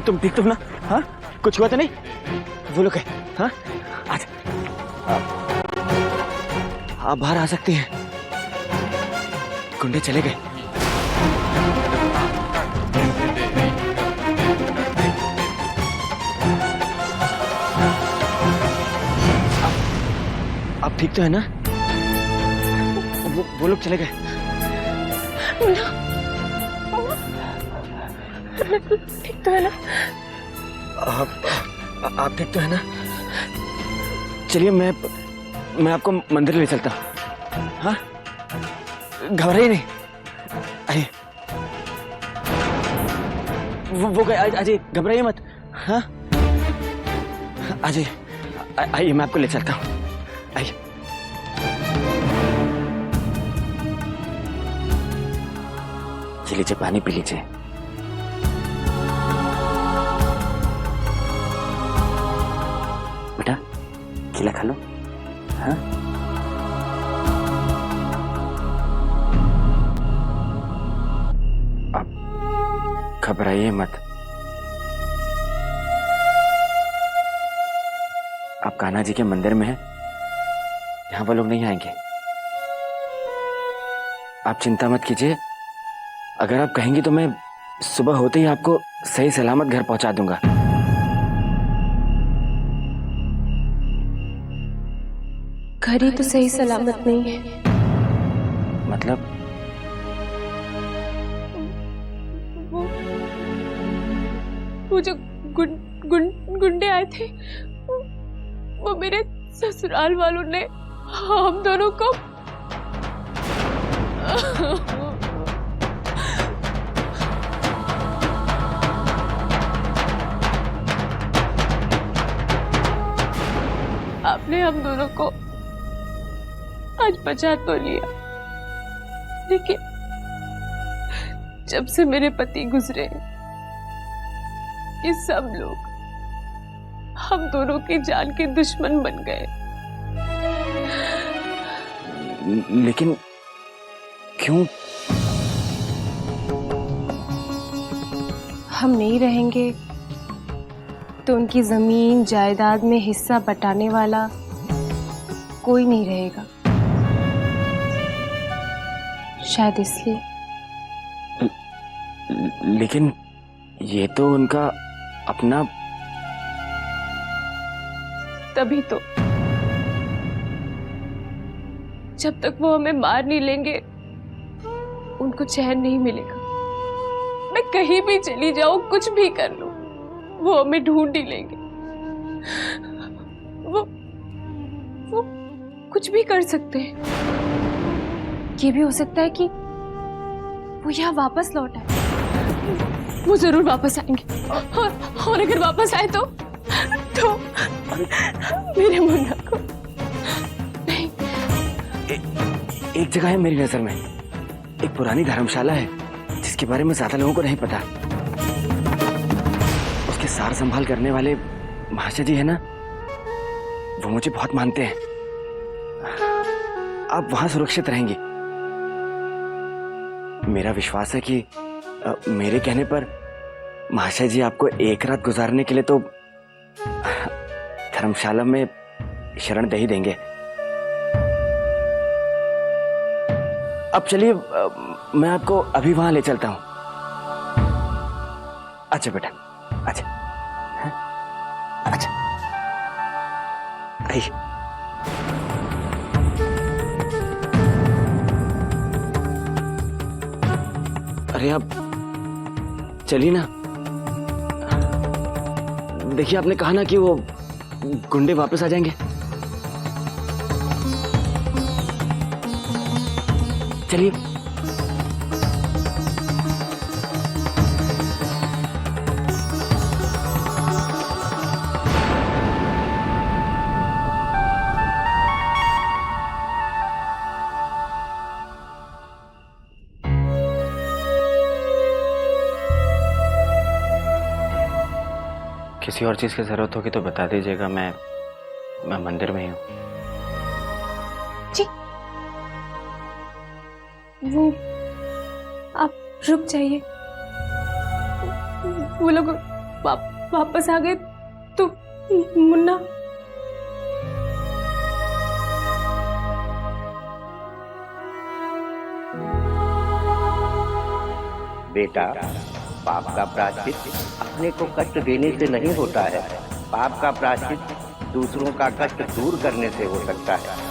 तुम ठीक तुम ना? हाँ, कुछ हुआ तो नहीं? वो लोग है? हाँ, आज आप बाहर आ सकती हैं। गुंडे चले गए। आप ठीक तो है ना? वो लोग चले गए। ठीक तो है ना? आप ठीक तो है ना? चलिए मैं आपको मंदिर ले चलता हूँ। हाँ, घबराइए नहीं। आइए। वो गए। अजय घबराइए मत। हाँ, अजय आइए, मैं आपको ले चलता हूँ। आइए। ये लीजिए, पानी पी लीजिए। बेटा, खिला खा लो। हाँ, अब घबराइए मत। आप कान्हा जी के मंदिर में हैं, यहाँ वो लोग नहीं आएंगे। आप चिंता मत कीजिए। अगर आप कहेंगी तो मैं सुबह होते ही आपको सही सलामत घर पहुंचा दूंगा। घर ही तो सही सलामत नहीं है। मतलब? वो जो गुंडे आए थे, वो मेरे ससुराल वालों ने हम दोनों को आपने हम दोनों को आज बचा तो लिया, लेकिन जब से मेरे पति गुजरे, ये सब लोग हम दोनों की जान के दुश्मन बन गए। लेकिन क्यों? हम नहीं रहेंगे तो उनकी जमीन जायदाद में हिस्सा बटाने वाला कोई नहीं रहेगा, शायद इसलिए। लेकिन ये तो उनका अपना। तभी तो जब तक वो हमें मार नहीं लेंगे, उनको चैन नहीं मिलेगा। मैं कहीं भी चली जाऊं, कुछ भी कर लूं, वो हमें ढूंढ ही लेंगे। वो कुछ भी कर सकते हैं। ये भी हो सकता है कि वो यहाँ वापस लौट आए। वो जरूर वापस आएंगे, और अगर वापस आए तो मेरे मुन्ना को नहीं। एक जगह है मेरी नजर में, एक पुरानी धर्मशाला है जिसके बारे में ज्यादा लोगों को नहीं पता। उसके सार संभाल करने वाले महाशय जी है ना, वो मुझे बहुत मानते हैं। आप वहां सुरक्षित रहेंगी। मेरा विश्वास है कि मेरे कहने पर महाशय जी आपको एक रात गुजारने के लिए तो धर्मशाला में शरण दे ही देंगे। अब चलिए, मैं आपको अभी वहां ले चलता हूं। अच्छा बेटा, अच्छा। हाँ? अच्छा, आइए। अरे आप चलिए ना। देखिए, आपने कहा ना कि वो गुंडे वापस आ जाएंगे। चलिए। किसी और चीज की जरूरत होगी तो बता दीजिएगा। मैं मंदिर में ही हूँ। जी, वो आप रुक जाइए। वो लोग वापस आ गए तो मुन्ना। बेटा, पाप का प्रायश्चित अपने को कष्ट देने से नहीं होता है। पाप का प्रायश्चित दूसरों का कष्ट दूर करने से हो सकता है।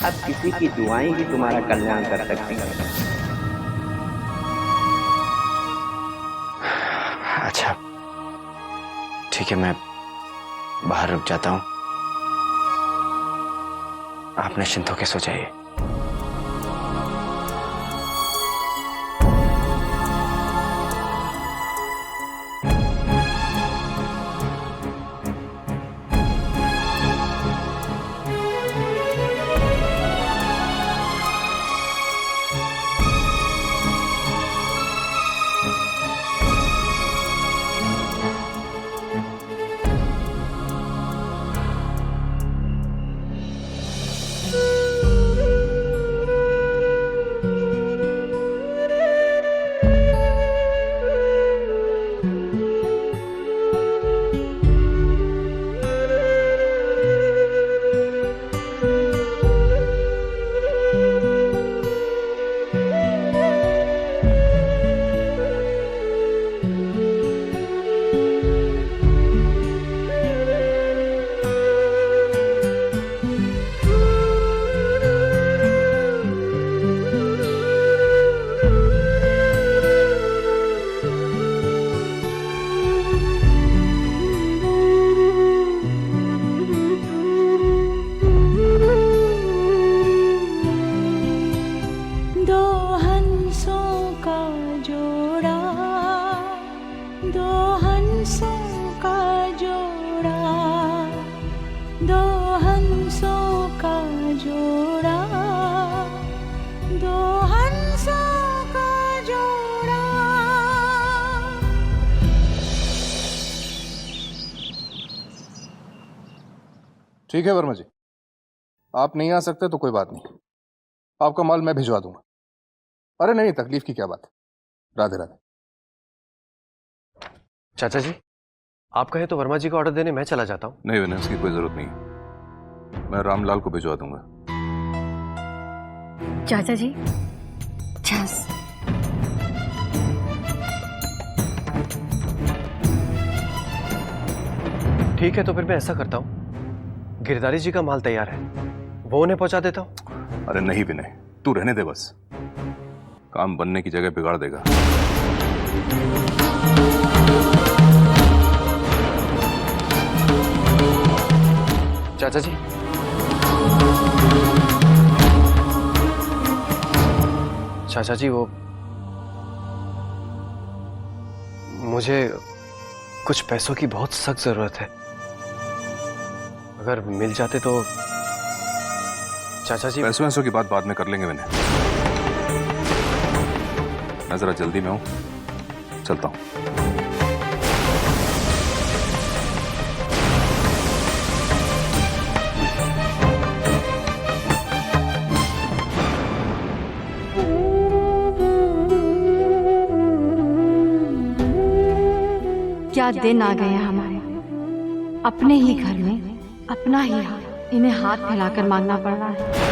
अब किसी की दुआएं ही तुम्हारा कल्याण कर सकती हैं। अच्छा ठीक है, मैं बाहर रुक जाता हूँ। आप निश्चिंत होकर सो जाइए। ठीक है वर्मा जी, आप नहीं आ सकते तो कोई बात नहीं, आपका माल मैं भिजवा दूंगा। अरे नहीं, तकलीफ की क्या बात है। राधे राधे। चाचा जी, आप कहे तो वर्मा जी को ऑर्डर देने मैं चला जाता हूँ। नहीं विनय, उसकी कोई जरूरत नहीं है, मैं रामलाल को भिजवा दूंगा। चाचा जी, छाछ। ठीक है, तो फिर मैं ऐसा करता हूँ, गिरधारी जी का माल तैयार है, वो उन्हें पहुंचा देता हूँ। अरे नहीं विनय, तू रहने दे, बस काम बनने की जगह बिगाड़ देगा। चाचा जी, चाचा जी, वो मुझे कुछ पैसों की बहुत सख्त जरूरत है, अगर मिल जाते तो। चाचा जी, पैसों की बात बाद में कर लेंगे विनय, मैं जरा जल्दी में हूं, चलता हूं। क्या दिन आ गए हमारे, अपने ही घर में अपना ही हाल इन्हें हाथ फैलाकर मांगना पड़ रहा है।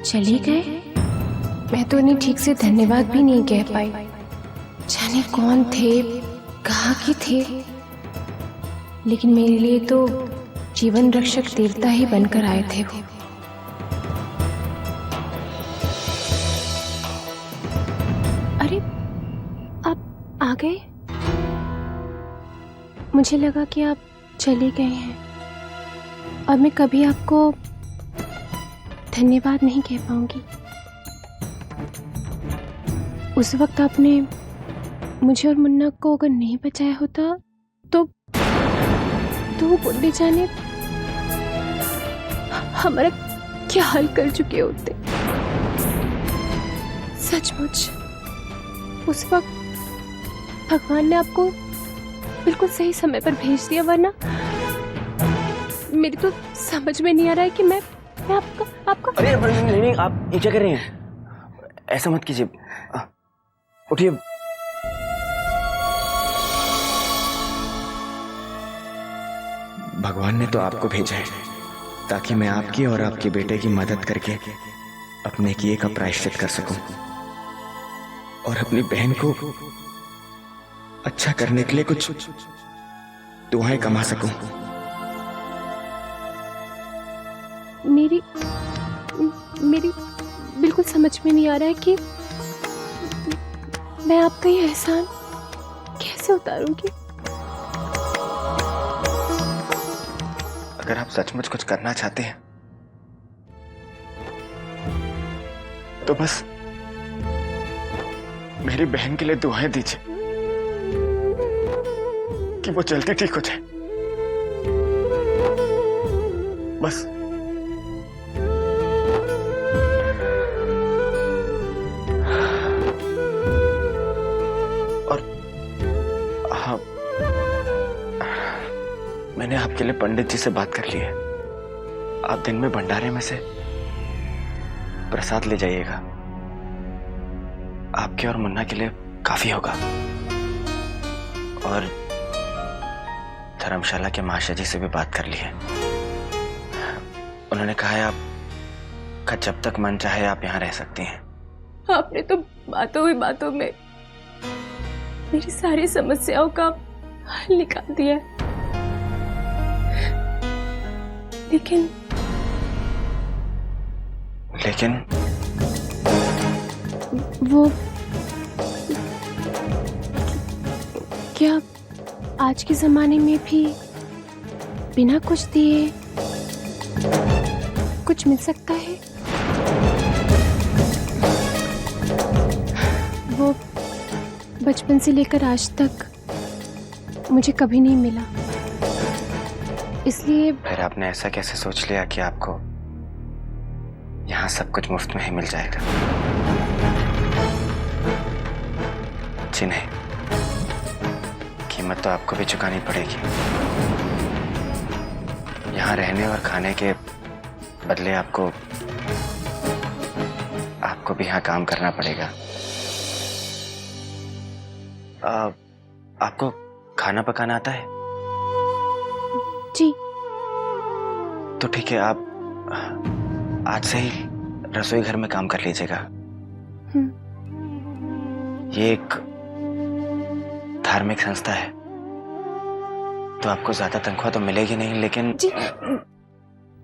चली गए? मैं तो उन्हें ठीक से धन्यवाद भी नहीं कह पाई। जाने कौन थे, कहाँ के थे, लेकिन मेरे लिए तो जीवन रक्षक देवता ही बनकर आए थे वो। अरे मुझे लगा कि आप चले गए हैं और मैं कभी आपको धन्यवाद नहीं कह पाऊंगी। उस वक्त आपने मुझे और मुन्ना को अगर नहीं बचाया होता तो वो बुढ़े जाने हमारा क्या हाल कर चुके होते। सचमुच उस वक्त भगवान ने आपको बिल्कुल सही समय पर भेज दिया, वरना मेरी तो समझ में नहीं आ रहा है कि मैं आपका अरे नहीं, आप ये क्या कर रहे हैं? ऐसा मत कीजिए, उठिए। भगवान ने तो आपको भेजा है ताकि मैं आपकी और आपके बेटे की मदद करके अपने किए का प्रायश्चित कर सकूं और अपनी बहन को अच्छा करने के लिए कुछ दुआएं कमा सकूं। मेरी बिल्कुल समझ में नहीं आ रहा है कि मैं आपका ये एहसान कैसे उतारूंगी। अगर आप सचमुच कुछ करना चाहते हैं तो बस मेरी बहन के लिए दुआएं दीजिए कि वो जल्दी ठीक हो जाए। बस और हाँ, मैंने आपके लिए पंडित जी से बात कर ली है। आप दिन में भंडारे में से प्रसाद ले जाइएगा, आपके और मुन्ना के लिए काफी होगा। और धर्मशाला के महाशय जी से भी बात कर ली है। उन्होंने कहा है आपका जब तक मन चाहे आप यहाँ रह सकती हैं। आपने तो बातों ही बातों में मेरी सारी समस्याओं का हल निकाल दिया है। लेकिन वो क्या आज के जमाने में भी बिना कुछ दिए कुछ मिल सकता है? वो बचपन से लेकर आज तक मुझे कभी नहीं मिला, इसलिए फिर आपने ऐसा कैसे सोच लिया कि आपको यहाँ सब कुछ मुफ्त में ही मिल जाएगा? जी नहीं, कीमत तो आपको भी चुकानी पड़ेगी। यहाँ रहने और खाने के बदले आपको भी यहाँ काम करना पड़ेगा। आपको खाना पकाना आता है? जी। तो ठीक है, आप आज से ही रसोई घर में काम कर लीजिएगा। ये एक धार्मिक संस्था है तो आपको ज्यादा तनख्वाह तो मिलेगी नहीं, लेकिन जी,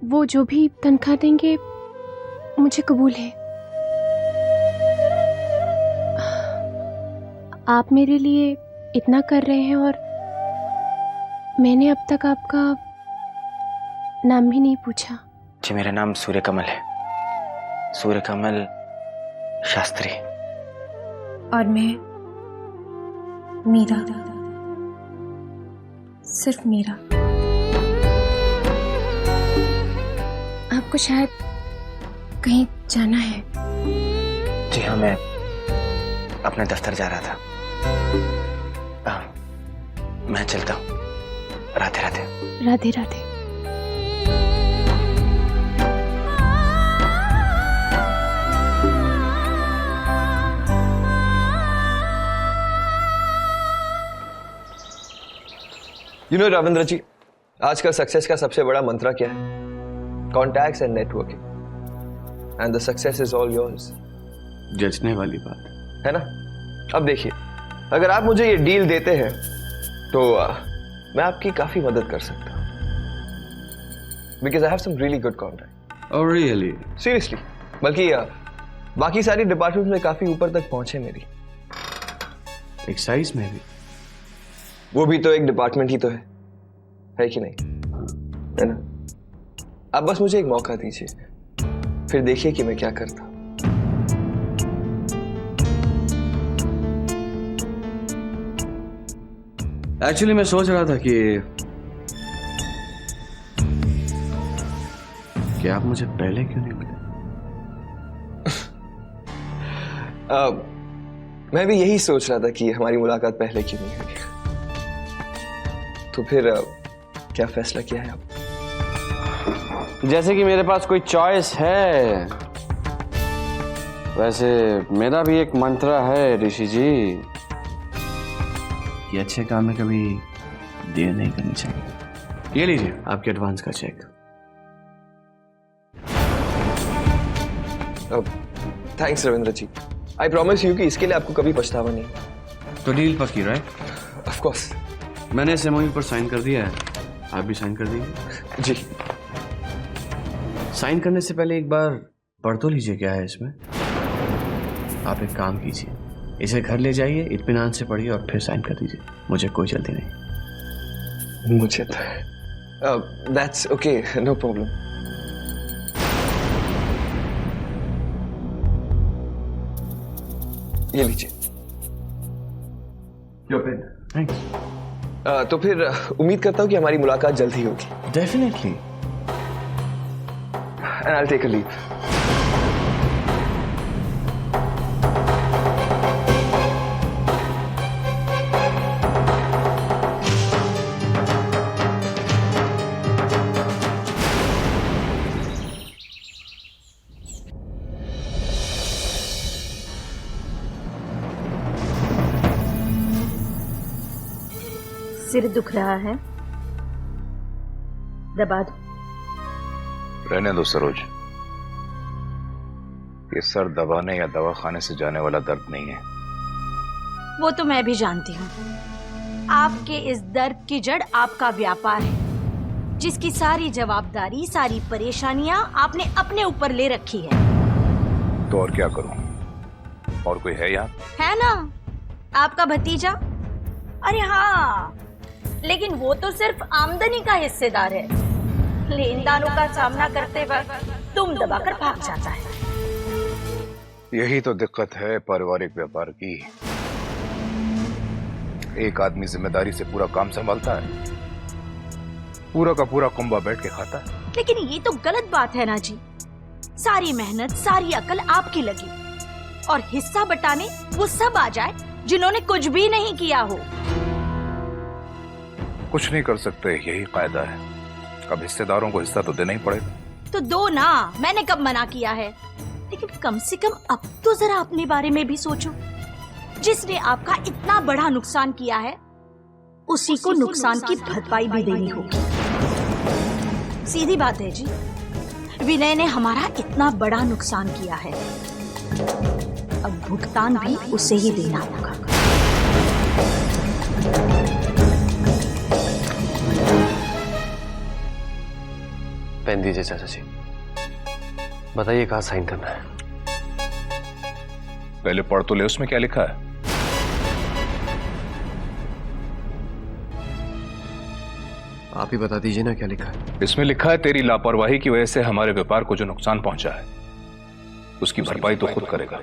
वो जो भी तनख्वाह देंगे मुझे कबूल है। आप मेरे लिए इतना कर रहे हैं और मैंने अब तक आपका नाम भी नहीं पूछा। जी, मेरा नाम सूर्यकमल है, सूर्यकमल शास्त्री। और मैं मीरा, सिर्फ मीरा। आपको शायद कहीं जाना है। जी हाँ, मैं अपने दफ्तर जा रहा था। मैं चलता हूँ। राधे राधे। राधे राधे। You know, रविंद्र जी, आजकल सक्सेस का सबसे बड़ा मंत्र क्या है? Contacts and networking, and the success is all yours. जचने वाली बात है ना? अब देखिए, अगर आप मुझे ये डील देते हैं तो मैं आपकी काफी मदद कर सकता हूँ, because I have some really good contact. Oh really? Seriously, बल्कि बाकी सारी डिपार्टमेंट में काफी ऊपर तक पहुंचे मेरी। एक्साइज में भी? वो भी तो एक डिपार्टमेंट ही तो है कि नहीं? है ना? आप बस मुझे एक मौका दीजिए, फिर देखिए कि मैं क्या करता हूं। एक्चुअली मैं सोच रहा था कि आप मुझे पहले क्यों नहीं मिले? मैं भी यही सोच रहा था कि हमारी मुलाकात पहले क्यों नहीं हुई। तो फिर क्या फैसला किया है आप? जैसे कि मेरे पास कोई चॉइस है, वैसे मेरा भी एक मंत्र है ऋषि जी कि अच्छे काम में कभी देर नहीं करनी चाहिए। ये लीजिए आपके एडवांस का cheque. Thanks Ravindra ji. I promise you कि इसके लिए आपको कभी पछतावा नहीं। तो डील पक्की, राइट? Of course. मैंने इस एमओयू पर साइन कर दिया है, आप भी साइन कर दीजिए। जी। साइन करने से पहले एक बार पढ़ तो लीजिए क्या है इसमें। आप एक काम कीजिए, इसे घर ले जाइए, इत्मीनान से पढ़िए और फिर साइन कर दीजिए। मुझे कोई जल्दी नहीं। मुझे तो दैट्स ओके, नो प्रॉब्लम। ये लीजिए योर पेन। थैंक्स। तो फिर उम्मीद करता हूँ कि हमारी मुलाकात जल्द ही होगी। Definitely. And I will take a leave. सिर दुख रहा है, दबा दो। रहने दो सरोज, ये सर दबाने या दवाखाने से जाने वाला दर्द नहीं है। वो तो मैं भी जानती हूँ। आपके इस दर्द की जड़ आपका व्यापार है, जिसकी सारी जवाबदारी, सारी परेशानियां आपने अपने ऊपर ले रखी है। तो और क्या करूं? और कोई है यहाँ? है ना, आपका भतीजा। अरे हाँ, लेकिन वो तो सिर्फ आमदनी का हिस्सेदार है। लेनदारों का सामना करते वक्त तुम दबाकर भाग जाता है। यही तो दिक्कत है पारिवारिक व्यापार की। एक आदमी जिम्मेदारी से पूरा काम संभालता है, पूरा का पूरा कुंबा बैठ के खाता है। लेकिन ये तो गलत बात है ना जी। सारी मेहनत, सारी अकल आपकी लगी और हिस्सा बटाने वो सब आ जाए जिन्होंने कुछ भी नहीं किया हो। कुछ नहीं कर सकते, यही कायदा है। अब हिस्सेदारों को हिस्सा तो देना ही पड़ेगा। तो दो ना, मैंने कब मना किया है। लेकिन कम से कम अब तो जरा अपने बारे में भी सोचो। जिसने आपका इतना बड़ा नुकसान किया है, उसी को नुकसान की भरपाई भी देनी होगी। सीधी बात है जी, विनय ने हमारा इतना बड़ा नुकसान किया है, अब भुगतान भी उसे ही देना होगा। पेन दीजिए चाचा जी, बताइए कहाँ साइन करना है। पहले पढ़ तो ले, उसमें क्या लिखा है? आप ही बता दीजिए ना क्या लिखा है। इसमें लिखा है तेरी लापरवाही की वजह से हमारे व्यापार को जो नुकसान पहुंचा है उसकी भरपाई तो खुद करेगा।